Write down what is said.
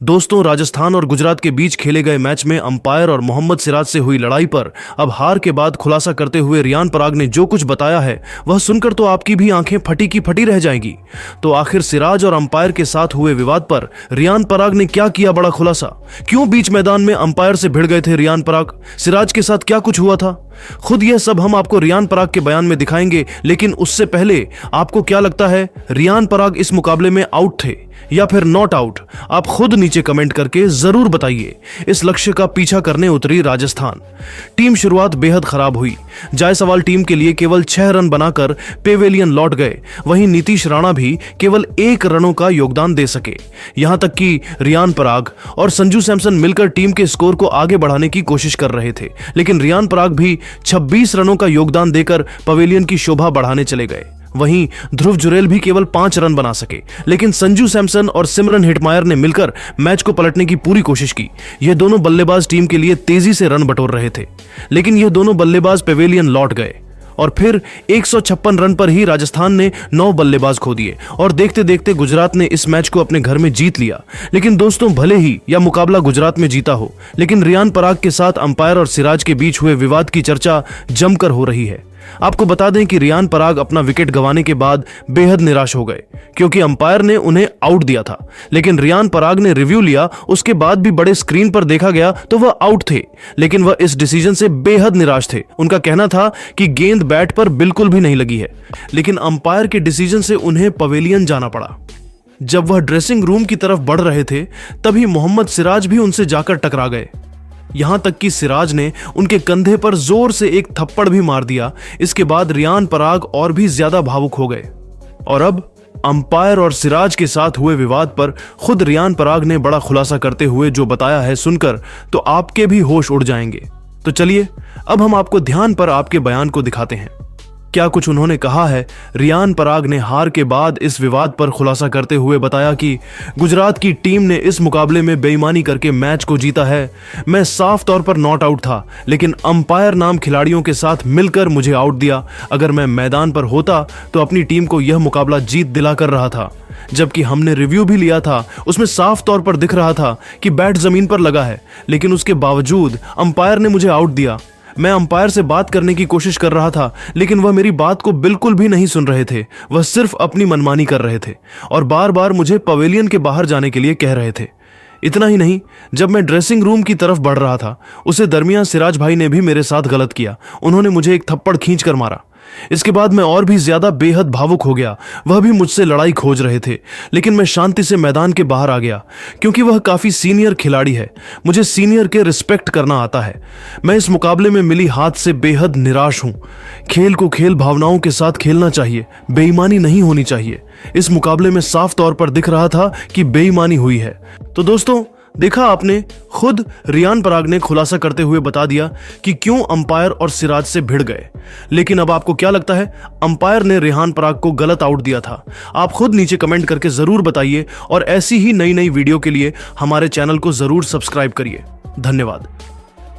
दोस्तों, राजस्थान और गुजरात के बीच खेले गए मैच में अंपायर और मोहम्मद सिराज से हुई लड़ाई पर अब हार के बाद खुलासा करते हुए रियान पराग ने जो कुछ बताया है वह सुनकर तो आपकी भी आंखें फटी की फटी रह जाएंगी। तो आखिर सिराज और अंपायर के साथ हुए विवाद पर रियान पराग ने क्या किया बड़ा खुलासा? क्यों बीच मैदान में अंपायर से भिड़ गए थे रियान पराग? सिराज के साथ क्या कुछ हुआ था? खुद यह सब हम आपको रियान पराग के बयान में दिखाएंगे, लेकिन उससे पहले आपको क्या लगता है, रियान पराग इस मुकाबले में आउट थे या फिर नॉट आउट? आप खुद नीचे कमेंट करके जरूर बताइए। इस लक्ष्य का पीछा करने उतरी राजस्थान टीम। शुरुआत बेहद खराब हुई। जायसवाल टीम के लिए केवल 6 रन बनाकर पेवेलियन लौट गए। वहीं नीतीश राणा भी केवल 1 रनों का योगदान दे सके। यहां तक कि रियान पराग और संजू सैमसन मिलकर टीम के स्कोर को आगे बढ़ाने की कोशिश कर रहे थे, लेकिन रियान पराग भी 26 रनों का योगदान देकर पवेलियन की शोभा बढ़ाने चले गए। वहीं ध्रुव जुरेल भी केवल 5 रन बना सके, लेकिन संजू सैमसन और सिमरन हेटमायर ने मिलकर मैच को पलटने की पूरी कोशिश की। ये दोनों बल्लेबाज टीम के लिए तेजी से रन बटोर रहे थे, लेकिन ये दोनों बल्लेबाज पेवेलियन लौट गए और फिर 156 रन पर ही राजस्थान ने 9 बल्लेबाज खो दिए और देखते देखते गुजरात ने इस मैच को अपने घर में जीत लिया। लेकिन दोस्तों, भले ही यह मुकाबला गुजरात में जीता हो, लेकिन रियान पराग के साथ अंपायर और सिराज के बीच हुए विवाद की चर्चा जमकर हो रही है। आपको बता दें कि रियान पराग अपना विकेट गंवाने के बाद बेहद निराश हो गए, क्योंकि अंपायर ने उन्हें आउट दिया था। लेकिन रियान पराग ने रिव्यू लिया, उसके बाद भी बड़े स्क्रीन पर देखा गया तो वह आउट थे, लेकिन वह इस डिसीजन से बेहद निराश थे। उनका कहना था कि गेंद बैट पर बिल्कुल भी नहीं लगी है, लेकिन अंपायर के डिसीजन से उन्हें पवेलियन जाना पड़ा। जब वह ड्रेसिंग रूम की तरफ बढ़ रहे थे, तभी मोहम्मद सिराज भी उनसे जाकर टकरा गए। यहां तक कि सिराज ने उनके कंधे पर जोर से एक थप्पड़ भी मार दिया। इसके बाद रियान पराग और भी ज्यादा भावुक हो गए और अब अंपायर और सिराज के साथ हुए विवाद पर खुद रियान पराग ने बड़ा खुलासा करते हुए जो बताया है, सुनकर तो आपके भी होश उड़ जाएंगे। तो चलिए अब हम आपको ध्यान पर आपके बयान को दिखाते हैं। क्या कुछ उन्होंने कहा है। रियान पराग ने हार के बाद इस विवाद पर खुलासा करते हुए बताया कि गुजरात की टीम ने इस मुकाबले में बेईमानी करके मैच को जीता है। मैं साफ तौर पर नॉट आउट था, लेकिन अंपायर नाम खिलाड़ियों के साथ मिलकर मुझे आउट दिया। अगर मैं मैदान पर होता तो अपनी टीम को यह मुकाबला जीत दिला कर रहा था। जबकि हमने रिव्यू भी लिया था, उसमें साफ तौर पर दिख रहा था कि बैट जमीन पर लगा है, लेकिन उसके बावजूद अंपायर ने मुझे आउट दिया। मैं अंपायर से बात करने की कोशिश कर रहा था, लेकिन वह मेरी बात को बिल्कुल भी नहीं सुन रहे थे। वह सिर्फ अपनी मनमानी कर रहे थे और बार बार मुझे पवेलियन के बाहर जाने के लिए कह रहे थे। इतना ही नहीं, जब मैं ड्रेसिंग रूम की तरफ बढ़ रहा था, उसे दरमियान सिराज भाई ने भी मेरे साथ गलत किया। उन्होंने मुझे एक थप्पड़ खींच कर मारा। इसके बाद मैं और भी ज्यादा बेहद भावुक हो गया। वह भी मुझसे लड़ाई खोज रहे थे, लेकिन मैं शांति से मैदान के बाहर आ गया, क्योंकि वह काफी सीनियर खिलाड़ी है। मुझे सीनियर के रिस्पेक्ट करना आता है। मैं इस मुकाबले में मिली हाथ से बेहद निराश हूं। खेल को खेल भावनाओं के साथ खेलना चाहिए, बेईमानी नहीं होनी चाहिए। इस मुकाबले में साफ तौर पर दिख रहा था कि बेईमानी हुई है। तो दोस्तों, देखा आपने, खुद रियान पराग ने खुलासा करते हुए बता दिया कि क्यों अंपायर और सिराज से भिड़ गए। लेकिन अब आपको क्या लगता है, अंपायर ने रियान पराग को गलत आउट दिया था? आप खुद नीचे कमेंट करके जरूर बताइए और ऐसी ही नई नई वीडियो के लिए हमारे चैनल को जरूर सब्सक्राइब करिए। धन्यवाद।